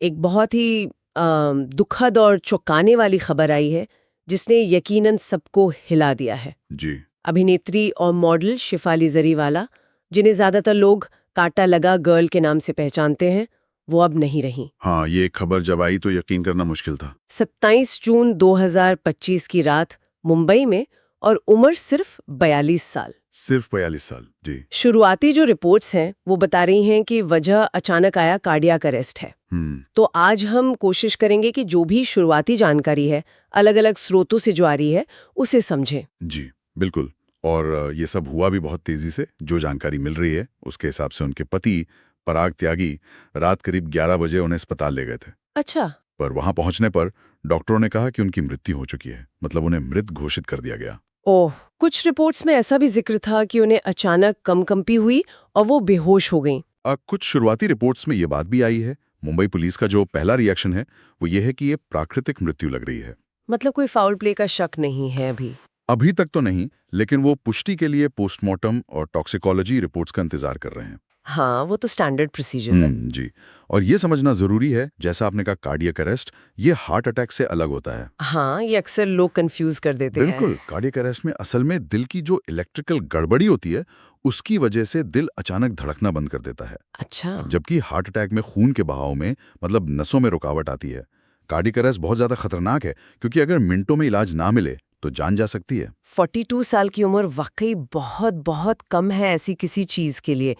एक बहुत ही दुखद और चौंकाने वाली खबर आई है जिसने यकीनन सबको हिला दिया है। जी। अभिनेत्री और मॉडल शिफाली जरीवाला, जिन्हें ज्यादातर लोग कांटा लगा गर्ल के नाम से पहचानते हैं, वो अब नहीं रहीं। हाँ, ये खबर जब आई तो यकीन करना मुश्किल था। 27 जून 2025 की रात मुंबई में, और उम्र सिर्फ 42 साल। सिर्फ 42 साल। जी। शुरुआती जो रिपोर्ट्स हैं वो बता रही हैं कि वजह अचानक आया कार्डियक अरेस्ट है। तो आज हम कोशिश करेंगे कि जो भी शुरुआती जानकारी है, अलग अलग स्रोतों से जो आ रही है, उसे समझें। जी बिल्कुल। और ये सब हुआ भी बहुत तेजी से। जो जानकारी मिल रही है उसके हिसाब से उनके पति पराग त्यागी रात करीब 11 बजे उन्हें अस्पताल ले गए थे। अच्छा। पर वहां पहुंचने पर डॉक्टरों ने कहा कि उनकी मृत्यु हो चुकी है, मतलब उन्हें मृत घोषित कर दिया गया। ओह, कुछ रिपोर्ट्स में ऐसा भी जिक्र था कि उन्हें अचानक कंपी हुई और वो बेहोश हो गईं। कुछ शुरुआती रिपोर्ट्स में ये बात भी आई है। मुंबई पुलिस का जो पहला रिएक्शन है वो ये है कि ये प्राकृतिक मृत्यु लग रही है। मतलब कोई फाउल प्ले का शक नहीं है अभी? अभी तक तो नहीं, लेकिन वो पुष्टि के लिए पोस्टमार्टम और टॉक्सिकोलॉजी रिपोर्ट्स का इंतजार कर रहे हैं। हाँ, वो तो स्टैंडर्ड प्रोसीजर है। जी। और ये समझना जरूरी है, जैसा आपने कहा कार्डियक अरेस्ट, ये हार्ट अटैक से अलग होता है। हाँ, ये अक्सर लोग कंफ्यूज कर देते हैं। बिल्कुल। कार्डियक अरेस्ट में असल में दिल की जो इलेक्ट्रिकल गड़बड़ी होती है उसकी वजह से दिल अचानक धड़कना बंद कर देता है। अच्छा। जबकि हार्ट अटैक में खून के बहाव में, मतलब नसों में रुकावट आती है। कार्डियक अरेस्ट बहुत ज्यादा खतरनाक है क्योंकि अगर मिनटों में इलाज ना मिले तो जान जा सकती है। 42 साल की उम्र वाकई बहुत बहुत कम है ऐसी किसी चीज के लिए।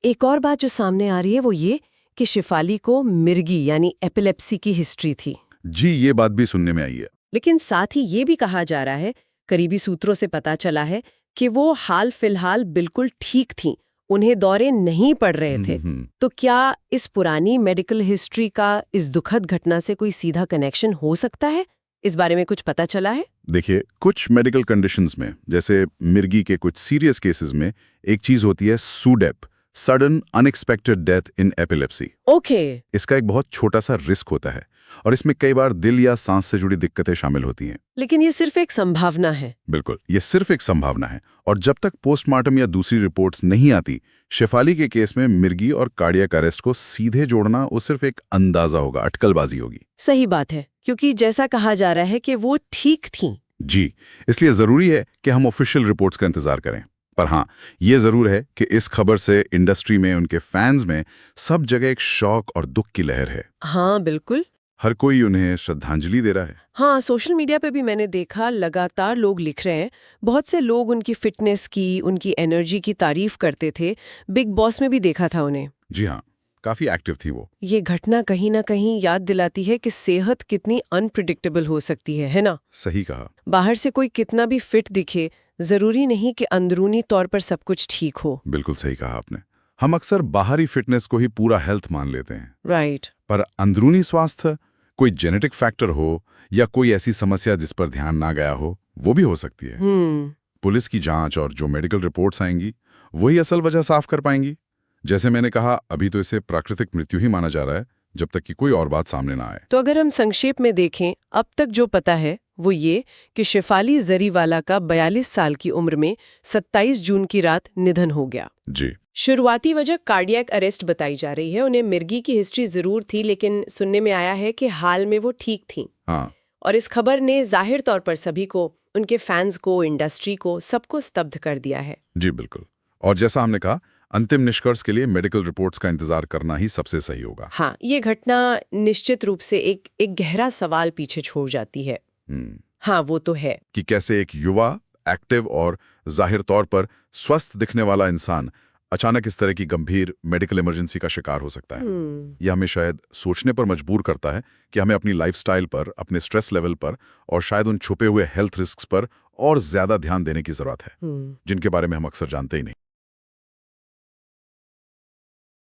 एक और बात जो सामने आ रही है वो ये कि शिफाली को मिर्गी यानी एपिलेप्सी की हिस्ट्री थी। जी, ये बात भी सुनने में आई है। लेकिन साथ ही ये भी कहा जा रहा है, करीबी सूत्रों से पता चला है कि वो हाल फिलहाल बिल्कुल ठीक थीं, उन्हें दौरे नहीं पड़ रहे थे। तो क्या इस पुरानी मेडिकल हिस्ट्री का इस दुखद घटना से कोई सीधा कनेक्शन हो सकता है? इस बारे में कुछ पता चला है? देखिए, कुछ मेडिकल कंडीशंस में, जैसे मिर्गी के कुछ सीरियस केसेस में, एक चीज होती है SUDEP, sudden unexpected death in epilepsy. Okay. इसका एक बहुत छोटा सा रिस्क होता है और इसमें कई बार दिल या सांस से जुड़ी दिक्कतें शामिल होती हैं। लेकिन ये सिर्फ एक संभावना है। बिल्कुल, ये सिर्फ एक संभावना है और जब तक पोस्टमार्टम या दूसरी रिपोर्ट्स नहीं आती, शेफाली के केस में मिर्गी और कार्डियक अरेस्ट को सीधे जोड़ना वो सिर्फ एक अंदाजा होगा, अटकलबाजी होगी। सही बात है, क्योंकि जैसा कहा जा रहा है कि वो ठीक थीं। जी, इसलिए जरूरी है कि हम ऑफिशियल रिपोर्ट्स का इंतजार करें। पर हाँ, ये जरूर है कि इस खबर से इंडस्ट्री में, उनके फैंस में, सब जगह एक शौक और दुख की लहर है। हाँ बिल्कुल। हर कोई उन्हें श्रद्धांजलि दे रहा है। हाँ, सोशल मीडिया पे भी मैंने देखा, लगातार लोग लिख रहे हैं। बहुत से लोग उनकी फिटनेस की, उनकी एनर्जी की तारीफ करते थे। बिग बॉस में भी देखा था उन्हें। जी हाँ, काफी एक्टिव थी वो। ये घटना कहीं ना कहीं याद दिलाती है कि सेहत कितनी अनप्रिडिक्टेबल हो सकती है ना? सही कहा। बाहर से कोई कितना भी फिट दिखे, जरूरी नहीं कि अंदरूनी तौर पर सब कुछ ठीक हो। बिल्कुल सही कहा आपने। हम अक्सर बाहरी फिटनेस को ही पूरा हेल्थ मान लेते हैं। राइट। पर अंदरूनी स्वास्थ्य, कोई जेनेटिक फैक्टर हो या कोई ऐसी समस्या जिस पर ध्यान ना गया हो, वो भी हो सकती है। पुलिस की जांच और जो मेडिकल रिपोर्ट्स आएंगी वही असल वजह साफ कर पाएंगी। जैसे मैंने कहा, अभी तो इसे प्राकृतिक मृत्यु ही माना जा रहा है, जब तक कि कोई और बात सामने ना आए। तो अगर हम संक्षेप में देखें, अब तक जो पता है वो ये कि शेफाली जरीवाला का 42 साल की उम्र में 27 जून की रात निधन हो गया। जी। शुरुआती वजह कार्डियक अरेस्ट बताई जा रही है। उन्हें मिर्गी की हिस्ट्री जरूर थी, लेकिन सुनने में आया है कि हाल में वो ठीक थीं। हाँ। और इस खबर ने जाहिर तौर पर सभी को, उनके फैंस को, इंडस्ट्री को, सबको स्तब्ध कर दिया है। जी बिल्कुल। और जैसा हमने कहा, अंतिम निष्कर्ष के लिए मेडिकल रिपोर्ट्स का इंतजार करना ही सबसे सही होगा। हाँ, ये घटना निश्चित रूप से एक गहरा सवाल पीछे छोड़ जाती है। हाँ, वो तो है कि कैसे एक युवा, एक्टिव और जाहिर तौर पर स्वस्थ दिखने वाला इंसान अचानक इस तरह की गंभीर मेडिकल इमरजेंसी का शिकार हो सकता है। यह हमें शायद सोचने पर मजबूर करता है कि हमें अपनी लाइफस्टाइल पर, अपने स्ट्रेस लेवल पर और शायद उन छुपे हुए हेल्थ रिस्क्स पर और ज्यादा ध्यान देने की जरूरत है, जिनके बारे में हम अक्सर जानते ही नहीं।